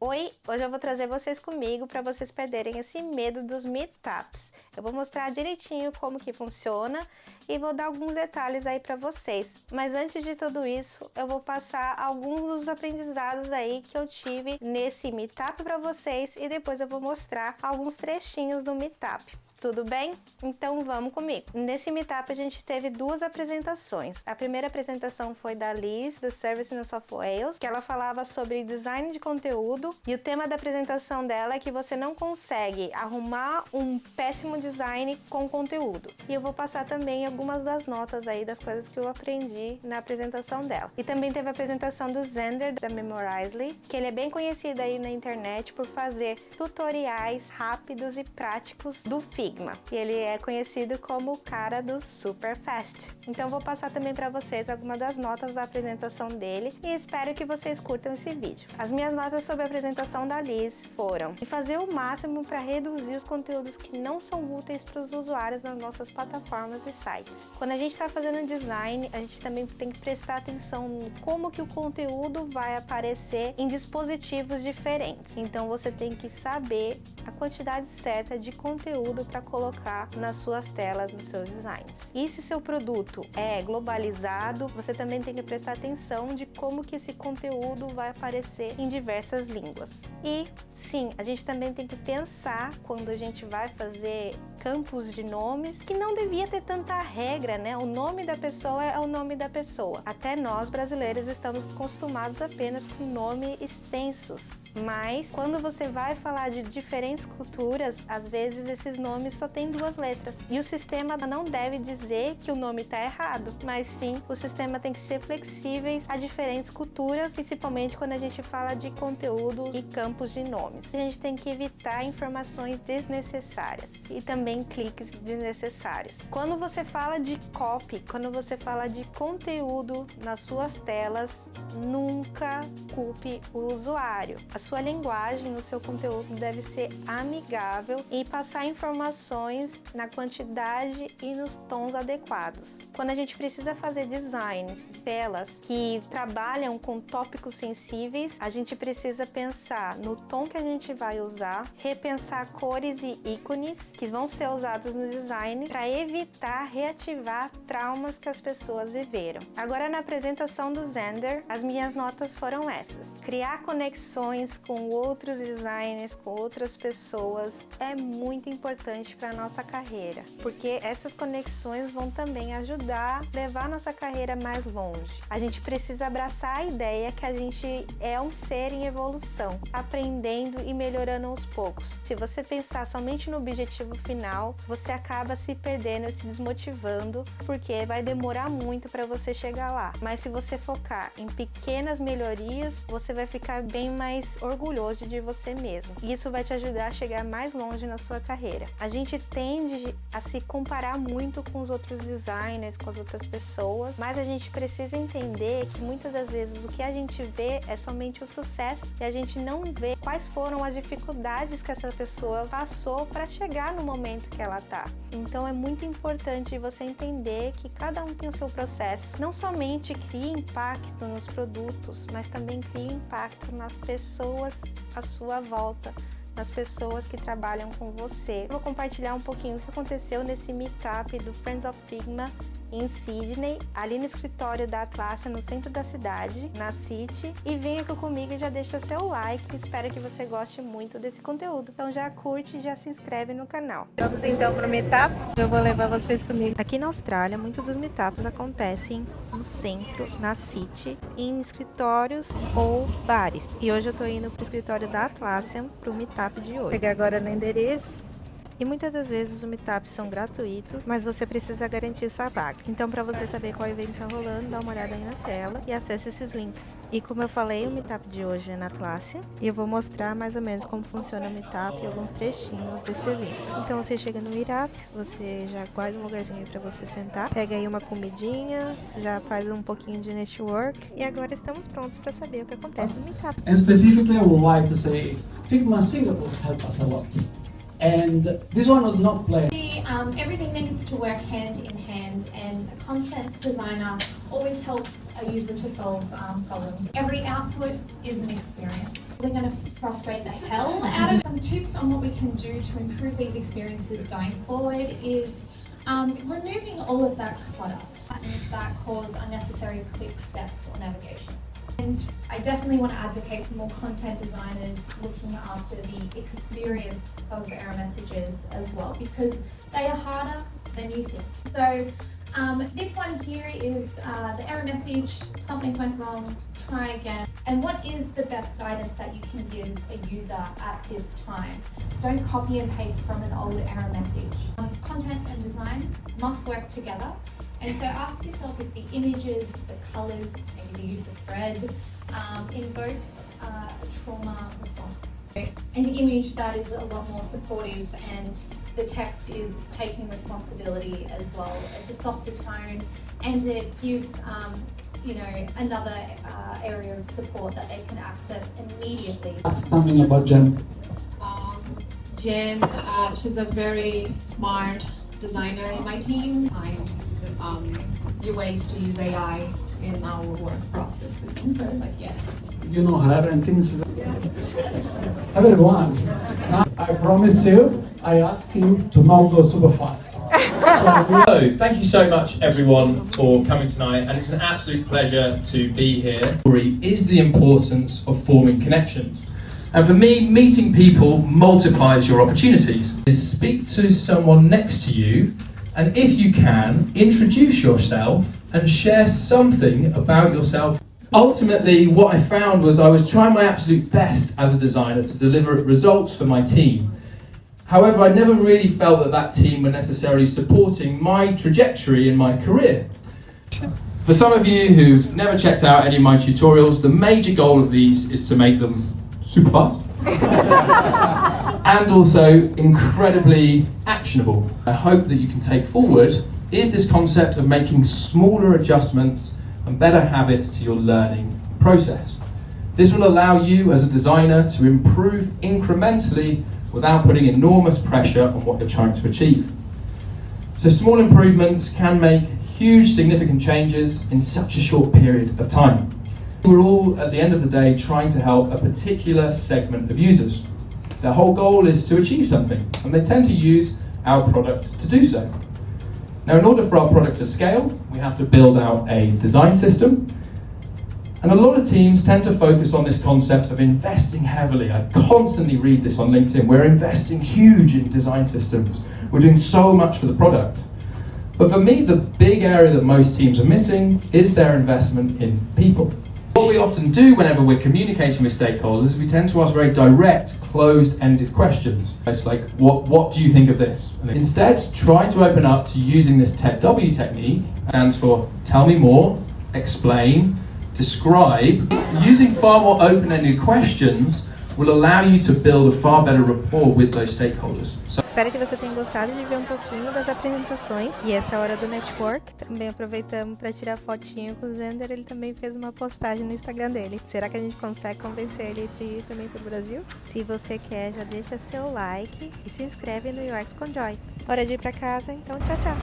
Oi, hoje eu vou trazer vocês comigo para vocês perderem esse medo dos meetups. Eu vou mostrar direitinho como que funciona e vou dar alguns detalhes aí para vocês. Mas antes de tudo isso, eu vou passar alguns dos aprendizados aí que eu tive nesse meetup para vocês e depois eu vou mostrar alguns trechinhos do meetup. Tudo bem? Então vamos comigo. Nesse meetup a gente teve duas apresentações. A primeira apresentação foi da Liz, do Service New South Wales, que ela falava sobre design de conteúdo e o tema da apresentação dela é que você não consegue arrumar um péssimo design com conteúdo. E eu vou passar também algumas das notas aí das coisas que eu aprendi na apresentação dela. E também teve a apresentação do Zander, da Memorizely, que ele é bem conhecido aí na internet por fazer tutoriais rápidos e práticos do Figma. E ele é conhecido como o cara do Super Fast. Então eu vou passar também para vocês algumas das notas da apresentação dele e espero que vocês curtam esse vídeo. As minhas notas sobre a apresentação da Liz foram de fazer o máximo para reduzir os conteúdos que não são úteis para os usuários nas nossas plataformas e sites. Quando a gente está fazendo design, a gente também tem que prestar atenção em como que o conteúdo vai aparecer em dispositivos diferentes. Então você tem que saber a quantidade certa de conteúdo para colocar nas suas telas dos seus designs. E se seu produto é globalizado, você também tem que prestar atenção de como que esse conteúdo vai aparecer em diversas línguas. E sim, a gente também tem que pensar quando a gente vai fazer campos de nomes que não devia ter tanta regra, né? O nome da pessoa é o nome da pessoa. Até nós brasileiros estamos acostumados apenas com nomes extensos. Mas quando você vai falar de diferentes culturas, às vezes esses nomes só tem duas letras. E o sistema não deve dizer que o nome está errado, mas sim o sistema tem que ser flexíveis a diferentes culturas, principalmente quando a gente fala de conteúdo e campos de nomes. A gente tem que evitar informações desnecessárias e também cliques desnecessários. Quando você fala de copy, quando você fala de conteúdo nas suas telas, nunca culpe o usuário. A sua linguagem, o seu conteúdo deve ser amigável e passar informações na quantidade e nos tons adequados. Quando a gente precisa fazer designs de telas que trabalham com tópicos sensíveis, a gente precisa pensar no tom que a gente vai usar, repensar cores e ícones que vão ser usados no design para evitar reativar traumas que as pessoas viveram. Agora, na apresentação do Zander, as minhas notas foram essas. Criar conexões com outros designers, com outras pessoas é muito importante para a nossa carreira, porque essas conexões vão também ajudar a levar a nossa carreira mais longe. A gente precisa abraçar a ideia que a gente é um ser em evolução, aprendendo e melhorando aos poucos. Se você pensar somente no objetivo final, você acaba se perdendo e se desmotivando, porque vai demorar muito para você chegar lá. Mas se você focar em pequenas melhorias, você vai ficar bem mais orgulhoso de você mesmo. E isso vai te ajudar a chegar mais longe na sua carreira. A gente tende a se comparar muito com os outros designers, com as outras pessoas, mas a gente precisa entender que muitas das vezes o que a gente vê é somente o sucesso e a gente não vê quais foram as dificuldades que essa pessoa passou para chegar no momento que ela tá. Então é muito importante você entender que cada um tem o seu processo. Não somente cria impacto nos produtos, mas também cria impacto nas pessoas à sua volta, nas pessoas que trabalham com você. Eu vou compartilhar um pouquinho o que aconteceu nesse meetup do Friends of Figma em Sydney, ali no escritório da Atlassian, no centro da cidade, na City. E vem aqui comigo e já deixa seu like, espero que você goste muito desse conteúdo. Então já curte e já se inscreve no canal. Vamos então para o meetup? Eu vou levar vocês comigo. Aqui na Austrália, muitos dos meetups acontecem no centro, na City, em escritórios ou bares. E hoje eu tô indo pro escritório da Atlassian pro meetup de hoje. Cheguei agora no endereço. E muitas das vezes os meetups são gratuitos, mas você precisa garantir sua vaga. Então, para você saber qual evento está rolando, dá uma olhada aí na tela e acesse esses links. E como eu falei, o meetup de hoje é na Atlassian e eu vou mostrar mais ou menos como funciona o meetup e alguns trechinhos desse evento. Então, você chega no meetup, você já guarda um lugarzinho aí para você sentar, pega aí uma comidinha, já faz um pouquinho de network e agora estamos prontos para saber o que acontece no meetup. And specifically, I would like to say Figma Singapore helped us a lot. And this one was not planned. Everything needs to work hand in hand, and a content designer always helps a user to solve problems. Every output is an experience. They're going to frustrate the hell out of some tips on what we can do to improve these experiences going forward is removing all of that clutter, buttons that cause unnecessary click steps or navigation. And I definitely want to advocate for more content designers looking after the experience of error messages as well, because they are harder than you think. So this one here is the error message, something went wrong, try again. And what is the best guidance that you can give a user at this time? Don't copy and paste from an old error message. Content and design must work together. And so ask yourself if the images, the colours, maybe the use of red, invoke a trauma response. And the image that is a lot more supportive, and the text is taking responsibility as well. It's a softer tone, and it gives another area of support that they can access immediately. Ask something about Jen. Jen, she's a very smart designer in my team. I new ways to use AI in our work processes. Yeah. You know her, and since she's everyone, I promise you, I ask you to not go super fast. So, thank you so much everyone for coming tonight, and it's an absolute pleasure to be here. Story is the importance of forming connections. And for me, meeting people multiplies your opportunities. Speak to someone next to you, and if you can, introduce yourself and share something about yourself. Ultimately, what I found was I was trying my absolute best as a designer to deliver results for my team. However, I never really felt that that team were necessarily supporting my trajectory in my career. For some of you who've never checked out any of my tutorials, the major goal of these is to make them super fast and also incredibly actionable. I hope that you can take forward is this concept of making smaller adjustments and better habits to your learning process. This will allow you as a designer to improve incrementally without putting enormous pressure on what you're trying to achieve. So small improvements can make huge significant changes in such a short period of time. We're all, at the end of the day, trying to help a particular segment of users. Their whole goal is to achieve something, and they tend to use our product to do so. Now, in order for our product to scale, we have to build out a design system. And a lot of teams tend to focus on this concept of investing heavily. I constantly read this on LinkedIn. We're investing huge in design systems. We're doing so much for the product. But for me, the big area that most teams are missing is their investment in people. What we often do whenever we're communicating with stakeholders, we tend to ask very direct, closed-ended questions. It's like, what do you think of this? And instead, try to open up to using this TED-W technique. It stands for tell me more, explain, describe. Using far more open-ended questions will allow you to build a far better rapport with those stakeholders. Espero que você tenha gostado de ver um pouquinho das apresentações. E essa hora do network, também aproveitamos para tirar fotinho com o Zender. Ele também fez uma postagem no Instagram dele. Será que a gente consegue convencer ele de ir também para o Brasil? Se você quer, já deixa seu like e se inscreve no UX com Joy. Hora de ir para casa, então tchau, tchau!